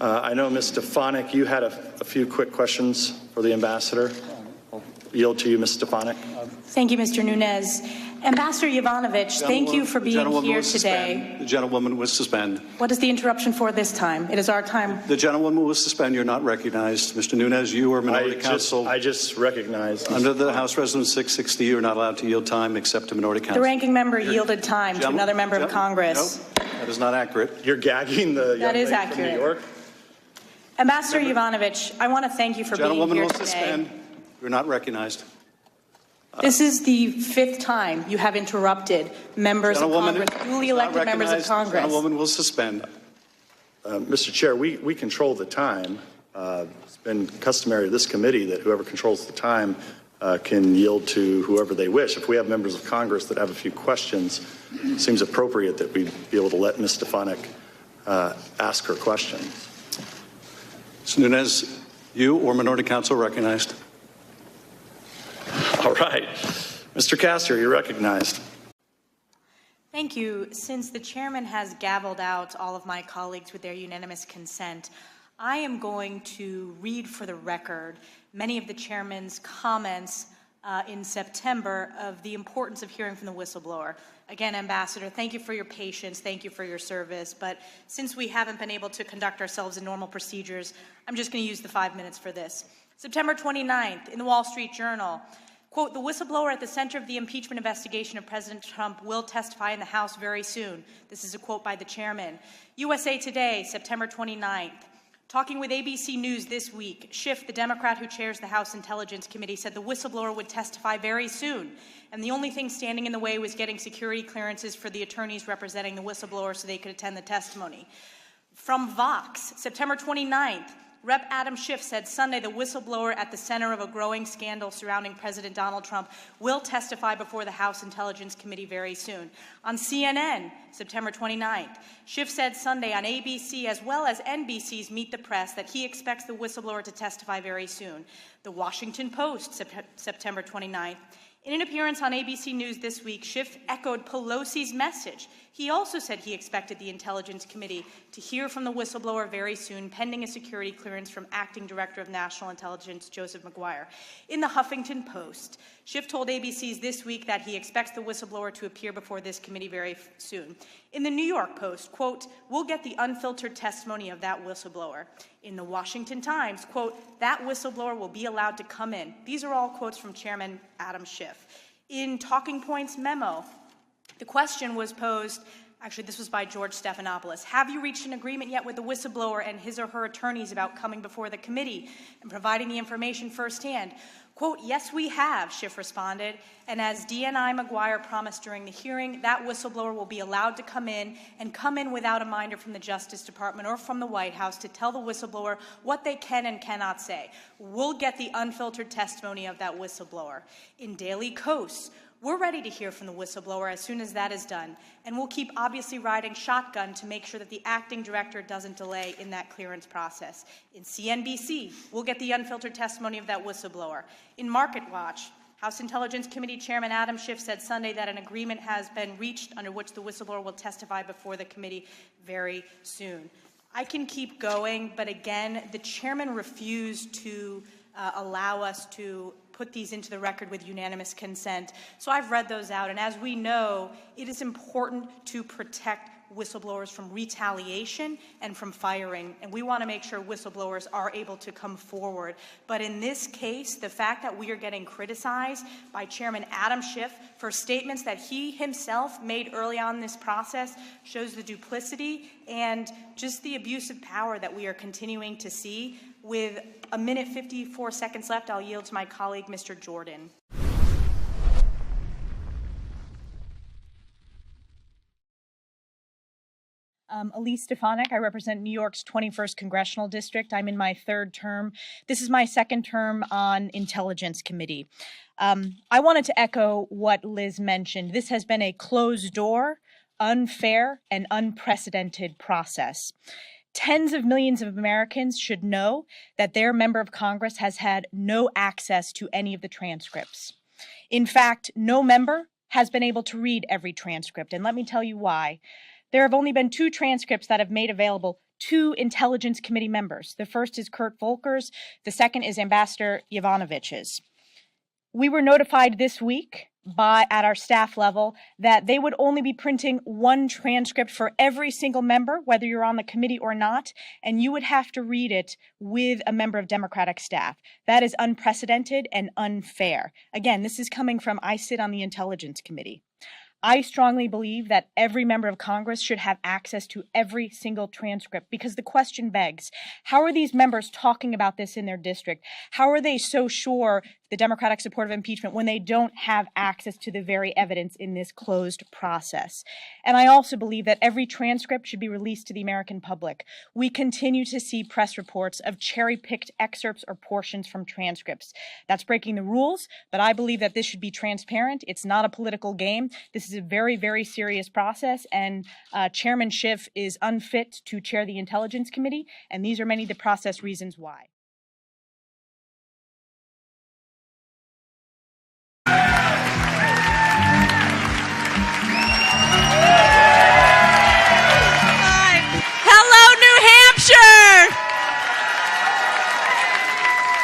I know, Ms. Stefanik, you had a few quick questions for the ambassador. I'll yield to you, Ms. Stefanik. Thank you, Mr. Nunez. Ambassador Yovanovitch, thank you for being here today. The gentlewoman will suspend. What is the interruption for this time? It is our time. The gentlewoman will suspend. You're not recognized. Mr. Nunez, you are minority counsel. I just recognized. Under the House Resolution 660, you're not allowed to yield time except to minority counsel. The ranking member yielded time to another member of Congress. No, that is not accurate. You're gagging the young lady from New York? Ambassador Yovanovitch, I want to thank you for being here today. Gentlewoman will suspend. You're not recognized. This is the 5th time you have interrupted members of Congress, duly elected members of Congress. Gentlewoman will suspend. Mr. Chair, we control the time. It's been customary to this committee that whoever controls the time can yield to whoever they wish. If we have members of Congress that have a few questions, it seems appropriate that we be able to let Ms. Stefanik ask her questions. Mr. Nunez, you or minority counsel recognized. All right. Mr. Castor, you're recognized. Thank you. Since the chairman has gavelled out all of my colleagues with their unanimous consent, I am going to read for the record many of the chairman's comments in September of the importance of hearing from the whistleblower. Again, Ambassador, thank you for your patience, thank you for your service, but since we haven't been able to conduct ourselves in normal procedures, I'm just going to use the 5 minutes for this. September 29th, in the Wall Street Journal, quote, the whistleblower at the center of the impeachment investigation of President Trump will testify in the House very soon. This is a quote by the chairman. USA Today, September 29th. Talking with ABC News this week, Schiff, the Democrat who chairs the House Intelligence Committee, said the whistleblower would testify very soon, and the only thing standing in the way was getting security clearances for the attorneys representing the whistleblower so they could attend the testimony. From Vox, September 29th, Rep. Adam Schiff said Sunday the whistleblower at the center of a growing scandal surrounding President Donald Trump will testify before the House Intelligence Committee very soon. On CNN, September 29th, Schiff said Sunday on ABC as well as NBC's Meet the Press that he expects the whistleblower to testify very soon. The Washington Post, September 29th. In an appearance on ABC News this week, Schiff echoed Pelosi's message. He also said he expected the Intelligence Committee to hear from the whistleblower very soon, pending a security clearance from Acting Director of National Intelligence Joseph Maguire. In the Huffington Post, Schiff told ABC's this week that he expects the whistleblower to appear before this committee very soon. In the New York Post, quote, we'll get the unfiltered testimony of that whistleblower. In the Washington Times, quote, that whistleblower will be allowed to come in. These are all quotes from Chairman Adam Schiff. In Talking Points memo, the question was posed, actually this was by George Stephanopoulos, have you reached an agreement yet with the whistleblower and his or her attorneys about coming before the committee and providing the information firsthand? Quote, yes, we have, Schiff responded, and as DNI Maguire promised during the hearing, that whistleblower will be allowed to come in and come in without a minder from the Justice Department or from the White House to tell the whistleblower what they can and cannot say. We'll get the unfiltered testimony of that whistleblower. In Daily Kos, we're ready to hear from the whistleblower as soon as that is done, and we'll keep obviously riding shotgun to make sure that the acting director doesn't delay in that clearance process. In CNBC, we'll get the unfiltered testimony of that whistleblower. In Market Watch, House Intelligence Committee Chairman Adam Schiff said Sunday that an agreement has been reached under which the whistleblower will testify before the committee very soon. I can keep going, but again, the chairman refused to allow us to put these into the record with unanimous consent. So I've read those out, and as we know, it is important to protect whistleblowers from retaliation and from firing, and we want to make sure whistleblowers are able to come forward. But in this case, the fact that we are getting criticized by Chairman Adam Schiff for statements that he himself made early on in this process shows the duplicity and just the abuse of power that we are continuing to see. With a minute 54 seconds left, I'll yield to my colleague, Mr. Jordan. Elise Stefanik, I represent New York's 21st Congressional District. I'm in my 3rd term. This is my 2nd term on Intelligence Committee. I wanted to echo what Liz mentioned. This has been a closed door, unfair, and unprecedented process. Tens of millions of Americans should know that their member of Congress has had no access to any of the transcripts. In fact, no member has been able to read every transcript, and let me tell you why. There have only been 2 transcripts that have made available two Intelligence Committee members. The first is Kurt Volker's, the second is Ambassador Yovanovitch's. We were notified this week at our staff level that they would only be printing one transcript for every single member, whether you're on the committee or not, and you would have to read it with a member of Democratic staff. That is unprecedented and unfair. Again, this is coming from, I sit on the Intelligence Committee. I strongly believe that every member of Congress should have access to every single transcript, because the question begs, how are these members talking about this in their district? How are they so sure the Democratic support of impeachment when they don't have access to the very evidence in this closed process? And I also believe that every transcript should be released to the American public. We continue to see press reports of cherry-picked excerpts or portions from transcripts. That's breaking the rules, but I believe that this should be transparent. It's not a political game. This is a very, very serious process, and Chairman Schiff is unfit to chair the Intelligence Committee, and these are many of the process reasons why.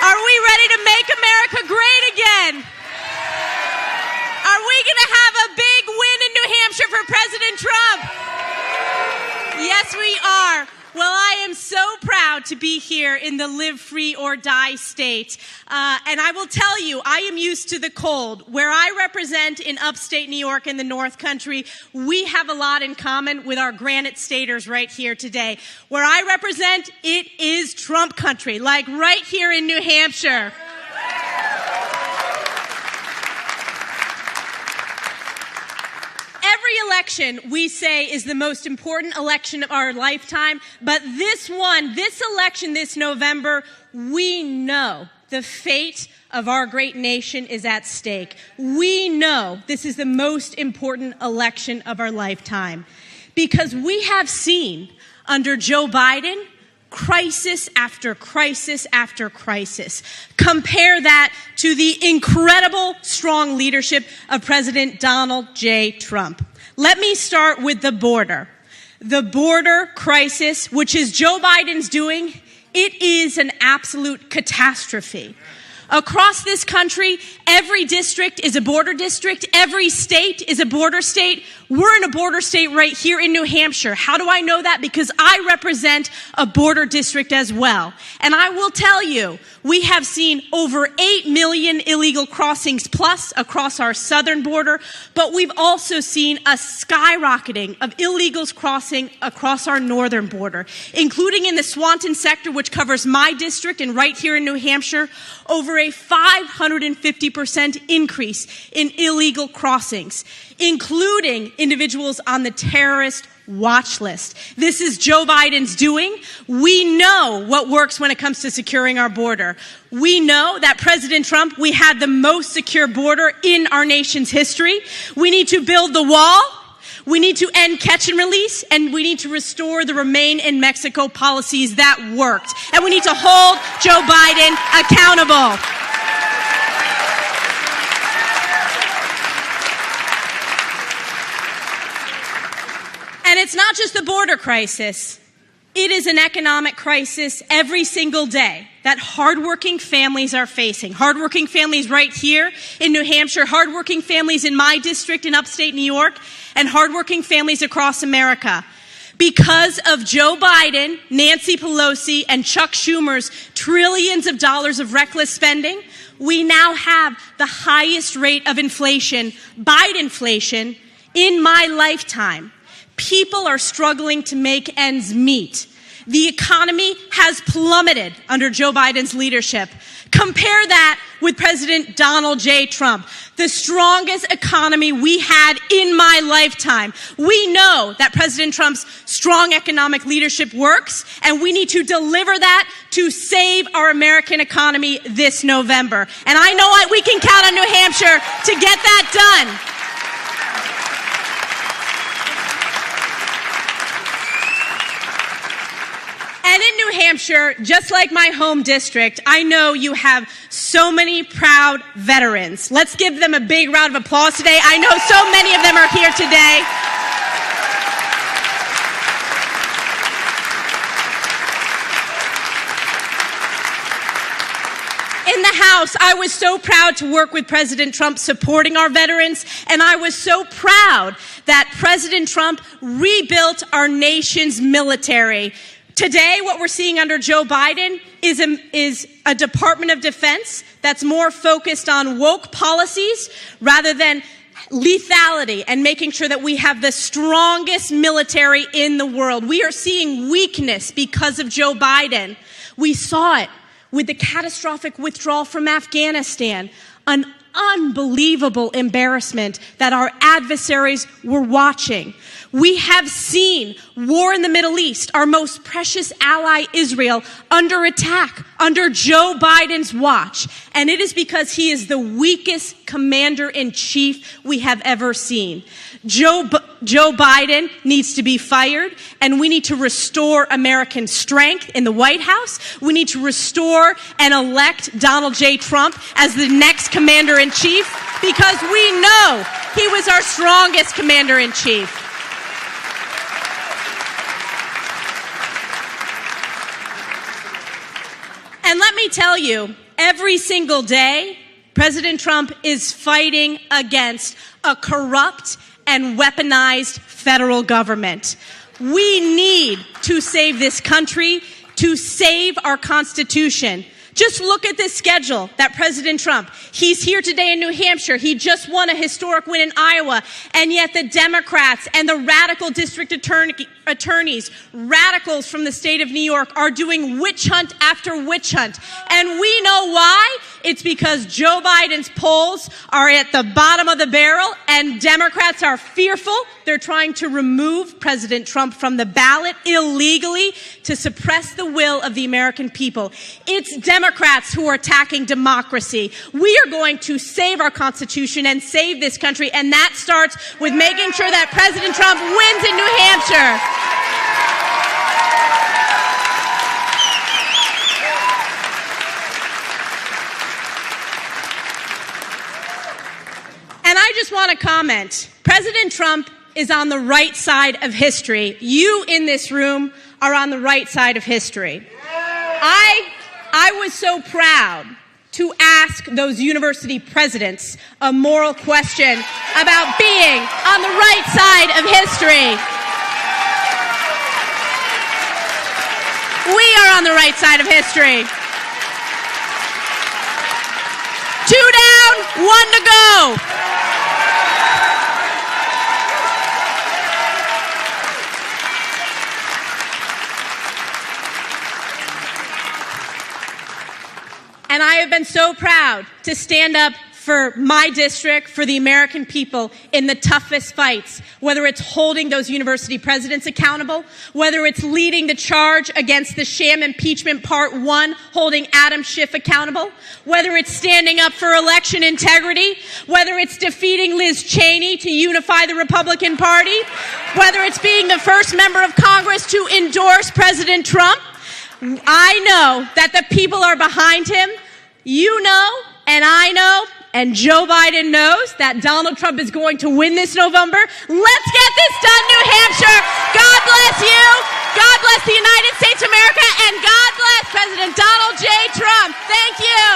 Are we ready to make America great again? Are we going to have a big win in New Hampshire for President Trump? Yes, we are. Well, I am so proud to be here in the live free or die state. And I will tell you, I am used to the cold. Where I represent in upstate New York and the North Country, we have a lot in common with our Granite Staters right here today. Where I represent, it is Trump country, like right here in New Hampshire. Every election, we say, is the most important election of our lifetime. But this election this November, we know the fate of our great nation is at stake. We know this is the most important election of our lifetime, because we have seen under Joe Biden crisis after crisis after crisis. Compare that to the incredible strong leadership of President Donald J. Trump. Let me start with the border. The border crisis, which is Joe Biden's doing, it is an absolute catastrophe. Across this country, every district is a border district. Every state is a border state. We're in a border state right here in New Hampshire. How do I know that? Because I represent a border district as well. And I will tell you, we have seen over 8 million illegal crossings plus across our southern border, but we've also seen a skyrocketing of illegals crossing across our northern border, including in the Swanton sector, which covers my district and right here in New Hampshire, over a 550% increase in illegal crossings, including individuals on the terrorist watch list. This is Joe Biden's doing. We know what works when it comes to securing our border. We know that President Trump, we had the most secure border in our nation's history. We need to build the wall. We need to end catch and release, and we need to restore the Remain in Mexico policies that worked. And we need to hold Joe Biden accountable. And it's not just the border crisis. It is an economic crisis every single day that hardworking families are facing. Hardworking families right here in New Hampshire, hardworking families in my district in upstate New York, and hardworking families across America. Because of Joe Biden, Nancy Pelosi, and Chuck Schumer's trillions of dollars of reckless spending, we now have the highest rate of inflation, Bidenflation, in my lifetime. People are struggling to make ends meet. The economy has plummeted under Joe Biden's leadership. Compare that with President Donald J. Trump, the strongest economy we had in my lifetime. We know that President Trump's strong economic leadership works, and we need to deliver that to save our American economy this November. And I know we can count on New Hampshire to get that done. And in New Hampshire, just like my home district, I know you have so many proud veterans. Let's give them a big round of applause today. I know so many of them are here today. in the House, I was so proud to work with President Trump supporting our veterans, and I was so proud that President Trump rebuilt our nation's military. Today, what we're seeing under Joe Biden is a Department of Defense that's more focused on woke policies rather than lethality and making sure that we have the strongest military in the world. We are seeing weakness because of Joe Biden. We saw it with the catastrophic withdrawal from Afghanistan, an unbelievable embarrassment that our adversaries were watching. We have seen war in the Middle East, our most precious ally, Israel, under attack under Joe Biden's watch. And it is because he is the weakest commander-in-chief we have ever seen. Joe Biden needs to be fired, and we need to restore American strength in the White House. We need to restore and elect Donald J. Trump as the next commander-in-chief because we know he was our strongest commander-in-chief. And let me tell you, every single day, President Trump is fighting against a corrupt and weaponized federal government. We need to save this country, to save our Constitution. Just look at this schedule that President Trump, he's here today in New Hampshire. He just won a historic win in Iowa. And yet the Democrats and the radical district attorneys, radicals from the state of New York, are doing witch hunt after witch hunt. And we know why. It's because Joe Biden's polls are at the bottom of the barrel and Democrats are fearful. They're trying to remove President Trump from the ballot illegally to suppress the will of the American people. It's Democrats who are attacking democracy. We are going to save our Constitution and save this country, and that starts with making sure that President Trump wins in New Hampshire. And I just want to comment. President Trump is on the right side of history. You in this room are on the right side of history. I was so proud to ask those university presidents a moral question about being on the right side of history. We are on the right side of history. 2 down, 1 to go. And I have been so proud to stand up for my district, for the American people in the toughest fights, whether it's holding those university presidents accountable, whether it's leading the charge against the sham impeachment part 1, holding Adam Schiff accountable, whether it's standing up for election integrity, whether it's defeating Liz Cheney to unify the Republican Party, whether it's being the first member of Congress to endorse President Trump. I know that the people are behind him. You know, and I know, and Joe Biden knows that Donald Trump is going to win this November. Let's get this done, New Hampshire. God bless you. God bless the United States of America. And God bless President Donald J. Trump. Thank you.